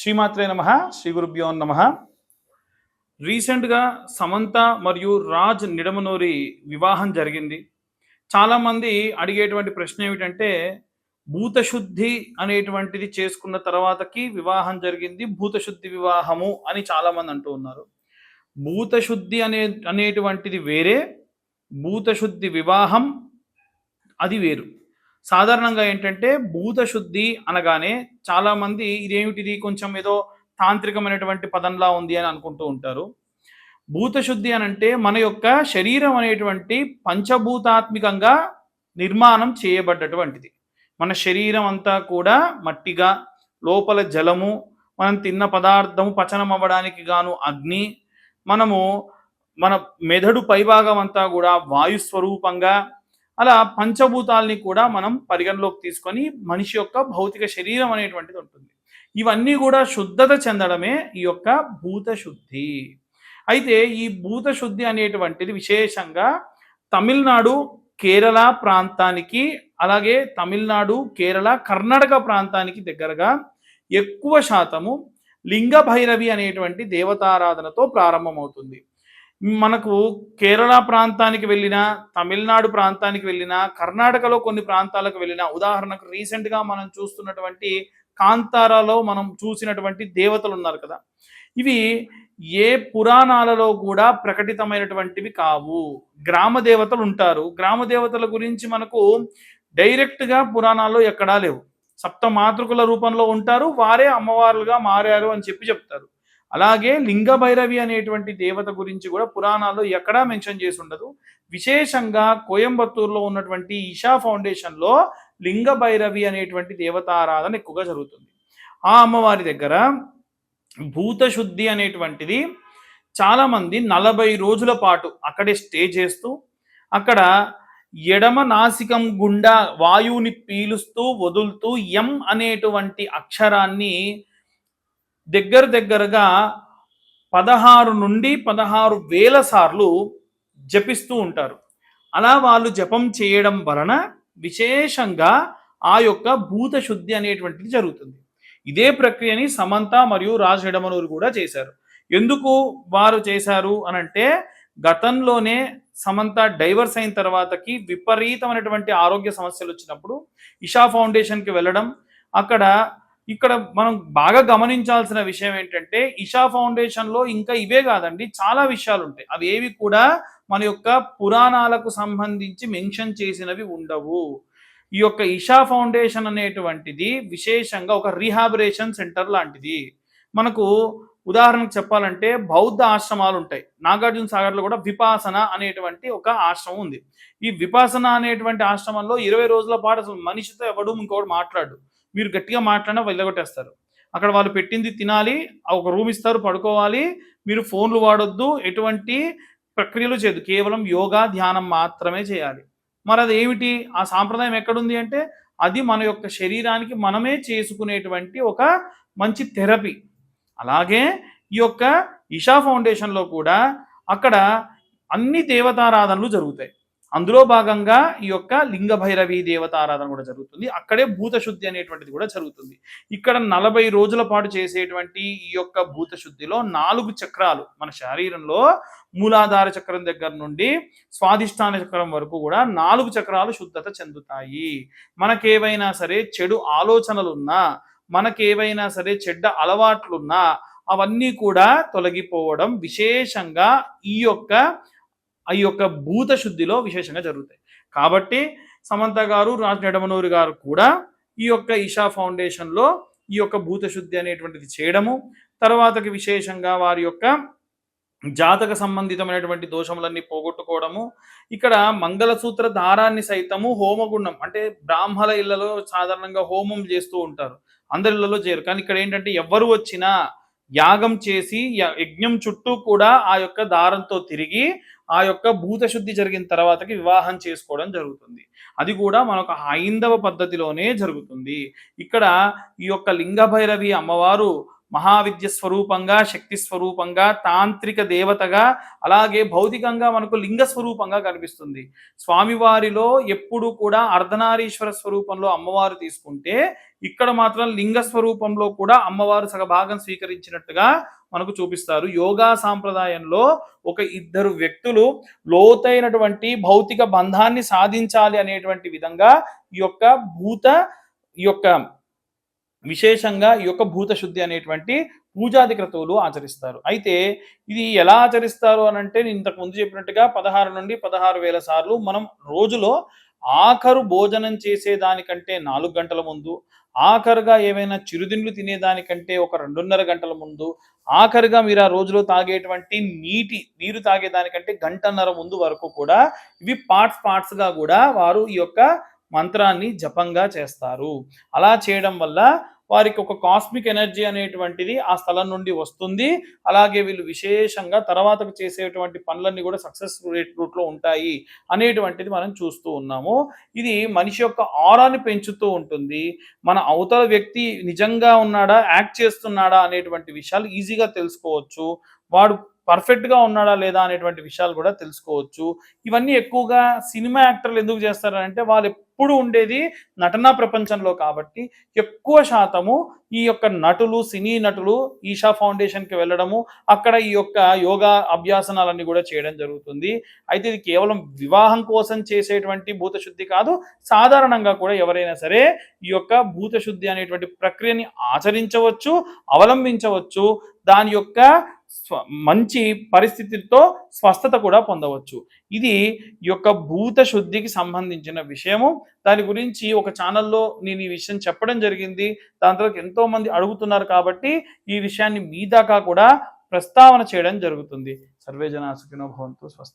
శ్రీమాత్రే నమః. శ్రీ గురుభ్యో నమః. రీసెంట్గా సమంత మరియు రాజ్ నిడమనూరి వివాహం జరిగింది. చాలామంది అడిగేటువంటి ప్రశ్న ఏమిటంటే, భూతశుద్ధి అనేటువంటిది చేసుకున్న తర్వాతకి వివాహం జరిగింది, భూతశుద్ధి వివాహము అని చాలామంది అంటూ ఉన్నారు. భూతశుద్ధి అనేటువంటిది వేరే, భూతశుద్ధి వివాహం అది వేరు. సాధారణంగా ఏంటంటే భూతశుద్ధి అనగానే చాలామంది ఇదేమిటిది కొంచెం ఏదో తాంత్రికమైనటువంటి పదంలా ఉంది అని అనుకుంటూ ఉంటారు. భూతశుద్ధి అనంటే మన యొక్క శరీరం అనేటువంటి పంచభూతాత్మికంగా నిర్మాణం చేయబడ్డటువంటిది. మన శరీరం అంతా కూడా మట్టిగా, లోపల జలము, మనం తిన్న పదార్థము పచనం అవ్వడానికి గాను అగ్ని, మనము మన మెదడు పైభాగం అంతా కూడా వాయుస్వరూపంగా, అలా పంచభూతాల్ని కూడా మనం పరిగణలోకి తీసుకొని మనిషి యొక్క భౌతిక శరీరం అనేటువంటిది ఉంటుంది. ఇవన్నీ కూడా శుద్ధత చెందడమే ఈ యొక్క భూతశుద్ధి. అయితే ఈ భూతశుద్ధి అనేటువంటిది విశేషంగా తమిళనాడు, కేరళ ప్రాంతానికి, అలాగే తమిళనాడు, కేరళ, కర్ణాటక ప్రాంతానికి దగ్గరగా ఎక్కువ శాతము లింగ భైరవి అనేటువంటి దేవతారాధనతో ప్రారంభమవుతుంది. మనకు కేరళ ప్రాంతానికి వెళ్ళినా, తమిళనాడు ప్రాంతానికి వెళ్ళినా, కర్ణాటకలో కొన్ని ప్రాంతాలకు వెళ్ళినా, ఉదాహరణకు రీసెంట్గా మనం చూస్తున్నటువంటి కాంతారాలో మనం చూసినటువంటి దేవతలు ఉన్నారు కదా, ఇవి ఏ పురాణాలలో కూడా ప్రకటితమైనటువంటివి కావు. గ్రామ దేవతలు ఉంటారు. గ్రామ దేవతల గురించి మనకు డైరెక్ట్గా పురాణాల్లో ఎక్కడా లేవు. సప్త మాతృకుల రూపంలో ఉంటారు, వారే అమ్మవారులుగా మారారు అని చెప్తారు. అలాగే లింగ భైరవి అనేటువంటి దేవత గురించి కూడా పురాణాల్లో ఎక్కడా మెన్షన్ చేసి ఉండదు. విశేషంగా కోయంబత్తూరులో ఉన్నటువంటి ఈషా ఫౌండేషన్లో లింగ భైరవి అనేటువంటి దేవతారాధన ఎక్కువగా జరుగుతుంది. ఆ అమ్మవారి దగ్గర భూతశుద్ధి అనేటువంటిది చాలామంది 40 రోజుల పాటు అక్కడే స్టే చేస్తూ, అక్కడ ఎడమ నాసికం గుండా వాయువుని పీలుస్తూ వదులుతూ ఎం అనేటువంటి అక్షరాన్ని దగ్గరగా 16 నుండి 16,000 సార్లు జపిస్తూ ఉంటారు. అలా వాళ్ళు జపం చేయడం వలన విశేషంగా ఆ యొక్క భూతశుద్ధి అనేటువంటిది జరుగుతుంది. ఇదే ప్రక్రియని సమంత మరియు రాజ్ నిడమనూరు కూడా చేశారు. ఎందుకు వారు చేశారు అనంటే, గతంలోనే సమంత డైవర్స్ అయిన తర్వాతకి విపరీతమైనటువంటి ఆరోగ్య సమస్యలు వచ్చినప్పుడు ఇషా ఫౌండేషన్కి వెళ్ళడం, ఇక్కడ మనం బాగా గమనించాల్సిన విషయం ఏంటంటే, ఇషా ఫౌండేషన్లో ఇంకా ఇవే కాదండి, చాలా విషయాలు ఉంటాయి. అవి ఏవి కూడా మన యొక్క పురాణాలకు సంబంధించి మెన్షన్ చేసినవి ఉండవు. ఈ యొక్క ఇషా ఫౌండేషన్ అనేటువంటిది విశేషంగా ఒక రీహాబిలిటేషన్ సెంటర్ లాంటిది. మనకు ఉదాహరణకు చెప్పాలంటే బౌద్ధ ఆశ్రమాలు ఉంటాయి. నాగార్జున సాగర్లో కూడా విపాసన అనేటువంటి ఒక ఆశ్రమం ఉంది. ఈ విపాసన అనేటువంటి ఆశ్రమంలో 20 రోజుల పాటు అసలు మనిషితో ఎవడు ఇంకోటి మాట్లాడు. మీరు గట్టిగా మాట్లాడినా వెళ్ళగొట్టేస్తారు. అక్కడ వాళ్ళు పెట్టింది తినాలి, ఒక రూమ్ ఇస్తారు, పడుకోవాలి, మీరు ఫోన్లు వాడొద్దు, ఎటువంటి ప్రక్రియలు చేయదు, కేవలం యోగా ధ్యానం మాత్రమే చేయాలి. మరి అది ఏమిటి ఆ సాంప్రదాయం ఎక్కడుంది అంటే, అది మన యొక్క శరీరానికి మనమే చేసుకునేటువంటి ఒక మంచి థెరపీ. అలాగే ఈ యొక్క ఇషా ఫౌండేషన్లో కూడా అక్కడ అన్ని దేవతారాధనలు జరుగుతాయి. అందులో భాగంగా ఈ యొక్క లింగ భైరవి దేవతారాధన కూడా జరుగుతుంది. అక్కడే భూతశుద్ధి అనేటువంటిది కూడా జరుగుతుంది. ఇక్కడ 40 రోజుల పాటు చేసేటువంటి ఈ యొక్క భూతశుద్ధిలో 4 చక్రాలు మన శరీరంలో మూలాధార చక్రం దగ్గర నుండి స్వాధిష్టాన చక్రం వరకు కూడా 4 చక్రాలు శుద్ధత చెందుతాయి. మనకేవైనా సరే చెడు ఆలోచనలున్నా, మనకేవైనా సరే చెడ్డ అలవాట్లున్నా అవన్నీ కూడా తొలగిపోవడం విశేషంగా ఈ యొక్క భూతశుద్ధిలో విశేషంగా జరుగుతాయి. కాబట్టి సమంత గారు, రాజ్ నిడమనూరి గారు కూడా ఈ యొక్క ఇషా ఫౌండేషన్లో ఈ యొక్క భూతశుద్ధి అనేటువంటిది చేయడము, తర్వాతకి విశేషంగా వారి యొక్క జాతక సంబంధితమైనటువంటి దోషములన్నీ పోగొట్టుకోవడము. ఇక్కడ మంగళసూత్ర దారాన్ని సైతము హోమగుండం అంటే బ్రాహ్మణ ఇళ్లలో సాధారణంగా హోమం చేస్తూ ఉంటారు, అందరి ఇళ్లలో చేయరు. కానీ ఇక్కడ ఏంటంటే ఎవ్వరు వచ్చినా యాగం చేసి యజ్ఞం చుట్టూ కూడా ఆ యొక్క దారంతో తిరిగి ఆ యొక్క భూతశుద్ధి జరిగిన తర్వాతకి వివాహం చేసుకోవడం జరుగుతుంది. అది కూడా మనకు హైందవ పద్ధతిలోనే జరుగుతుంది. ఇక్కడ ఈ యొక్క లింగ భైరవి అమ్మవారు మహావిద్య స్వరూపంగా, శక్తి స్వరూపంగా, తాంత్రిక దేవతగా, అలాగే భౌతికంగా మనకు లింగ స్వరూపంగా కనిపిస్తుంది. స్వామివారిలో ఎప్పుడు కూడా అర్ధనారీశ్వర స్వరూపంలో అమ్మవారు తీసుకుంటే, ఇక్కడ మాత్రం లింగ స్వరూపంలో కూడా అమ్మవారు సగభాగం స్వీకరించినట్టుగా మనకు చూపిస్తారు. యోగా సాంప్రదాయంలో ఒక ఇద్దరు వ్యక్తులు లోతైనటువంటి భౌతిక బంధాన్ని సాధించాలి అనేటువంటి విధంగా ఈ యొక్క ఈ యొక్క విశేషంగా ఈ యొక్క భూత శుద్ధి అనేటువంటి పూజాది క్రతువులు ఆచరిస్తారు. అయితే ఇది ఎలా ఆచరిస్తారు అని అంటే, నేను ఇంతకు ముందు చెప్పినట్టుగా 16 నుండి 16,000 సార్లు మనం రోజులో ఆఖరు భోజనం చేసేదానికంటే 4 గంటల ముందు, ఆఖరుగా ఏవైనా చిరుతిండ్లు తినేదానికంటే ఒక 2.5 గంటల ముందు, ఆఖరుగా మీరు ఆ రోజులో తాగేటువంటి నీరు తాగేదానికంటే గంటన్నర ముందు వరకు కూడా ఇవి పార్ట్స్గా కూడా వారు ఈ యొక్క మంత్రాన్ని జపంగా చేస్తారు. అలా చేయడం వల్ల వారికి ఒక కాస్మిక్ ఎనర్జీ అనేటువంటిది ఆ స్థలం నుండి వస్తుంది. అలాగే వీళ్ళు విశేషంగా తర్వాతకు చేసేటువంటి పనులన్నీ కూడా సక్సెస్ రూట్లో ఉంటాయి అనేటువంటిది మనం చూస్తూ ఉన్నాము. ఇది మనిషి యొక్క ఆరాని పెంచుతూ ఉంటుంది. మన అవతల వ్యక్తి నిజంగా ఉన్నాడా, యాక్ట్ చేస్తున్నాడా అనేటువంటి విషయాలు ఈజీగా తెలుసుకోవచ్చు. వాడు పర్ఫెక్ట్గా ఉన్నాడా లేదా అనేటువంటి విషయాలు కూడా తెలుసుకోవచ్చు. ఇవన్నీ ఎక్కువగా సినిమా యాక్టర్లు ఎందుకు చేస్తారంటే, వాళ్ళు ఎప్పుడు ఉండేది నటనా ప్రపంచంలో కాబట్టి ఎక్కువ శాతము ఈ యొక్క నటులు, సినీ నటులు ఈషా ఫౌండేషన్కి వెళ్ళడము, అక్కడ ఈ యొక్క యోగా అభ్యాసనాలన్నీ కూడా చేయడం జరుగుతుంది. అయితే ఇది కేవలం వివాహం కోసం చేసేటువంటి భూతశుద్ధి కాదు, సాధారణంగా కూడా ఎవరైనా సరే ఈ యొక్క భూతశుద్ధి అనేటువంటి ప్రక్రియని ఆచరించవచ్చు, అవలంబించవచ్చు. దాని యొక్క మంచి పరిస్థితితో స్వస్థత కూడా పొందవచ్చు. ఇది ఈ యొక్క భూత శుద్ధికి సంబంధించిన విషయము. దాని గురించి ఒక ఛానల్లో నేను ఈ విషయం చెప్పడం జరిగింది. దాని తర్వాత ఎంతో మంది అడుగుతున్నారు కాబట్టి ఈ విషయాన్ని మీ దాకా కూడా ప్రస్తావన చేయడం జరుగుతుంది. సర్వే జనా సుఖినో భవంతు. స్వస్తి.